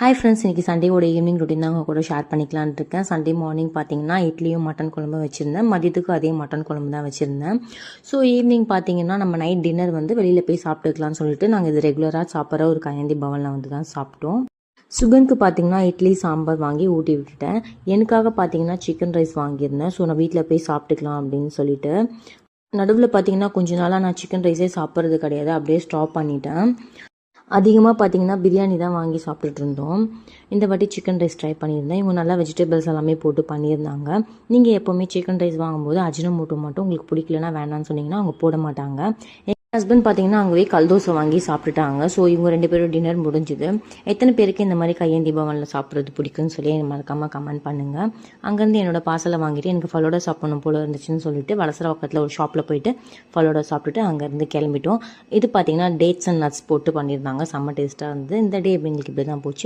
Hi friends, இன்றைக்கி சண்டேவோட evening routine தான் உங்கள் கூட ஷேர் பண்ணிக்கலான்னு இருக்கேன். சண்டே மார்னிங் பார்த்தீங்கன்னா இட்லியும் மட்டன் குழம்பும் வச்சுருந்தேன். மதியத்துக்கும் அதே மட்டன் குழம்பு தான் வச்சுருந்தேன். ஸோ ஈவினிங் பார்த்தீங்கன்னா நம்ம நைட் டின்னர் வந்து வெளியில் போய் சாப்பிட்டுக்கலாம்னு சொல்லிட்டு நாங்கள் இது ரெகுலராக சாப்பிட்ற ஒரு கையேந்தி பவனில் வந்து தான் சாப்பிட்டோம். சுகனுக்கு பார்த்தீங்கன்னா இட்லி சாம்பார் வாங்கி ஊட்டி விட்டுட்டேன். எனக்காக பார்த்தீங்கன்னா சிக்கன் ரைஸ் வாங்கியிருந்தேன். ஸோ நான் வீட்டில் போய் சாப்பிட்டுக்கலாம் அப்படின்னு சொல்லிட்டு நடுவில் பார்த்தீங்கன்னா கொஞ்ச நாளாக நான் சிக்கன் ரைஸே சாப்பிட்றது கிடையாது, அப்படியே ஸ்டாப் பண்ணிட்டேன். அதிகமாக பார்த்தீங்கன்னா பிரியாணி தான் வாங்கி சாப்பிட்டுட்டு இருந்தோம். இந்த வாட்டி சிக்கன் ரைஸ் ட்ரை பண்ணியிருந்தேன். இவங்க நல்லா வெஜிடபிள்ஸ் எல்லாமே போட்டு பண்ணியிருந்தாங்க. நீங்கள் எப்போவுமே சிக்கன் ரைஸ் வாங்கும்போது அஜினோமோட்டோ மட்டும் உங்களுக்கு பிடிக்கலனா வேணான்னு சொன்னீங்கன்னா அவங்க போட மாட்டாங்க. ஹஸ்பண்ட் பார்த்தீங்கன்னா அங்கேயே கல்தோசை வாங்கி சாப்பிட்டுட்டாங்க. ஸோ இவங்க 2 பேரும் டின்னர் முடிஞ்சுது. எத்தனை பேருக்கு இந்த மாதிரி கையேந்தி பவனில் சாப்பிட்றது பிடிக்குன்னு சொல்லி மறக்காமல் கமெண்ட் பண்ணுங்கள். அங்கேருந்து என்னோட பார்சலை வாங்கிட்டு எனக்கு ஃபலோடா சாப்பிடணும் போல இருந்துச்சுன்னு சொல்லிட்டு வலசர பக்கத்தில் ஒரு ஷாப்பில் போயிட்டு ஃபலோடா சாப்பிட்டுட்டு அங்கேருந்து கிளம்பிட்டோம். இது பார்த்தீங்கன்னா டேட்ஸ் அண்ட் நட்ஸ் போட்டு பண்ணியிருந்தாங்க. செம்ம டேஸ்ட்டாக இருந்தது. இந்த டே எங்களுக்கு இப்படி தான் போச்சு.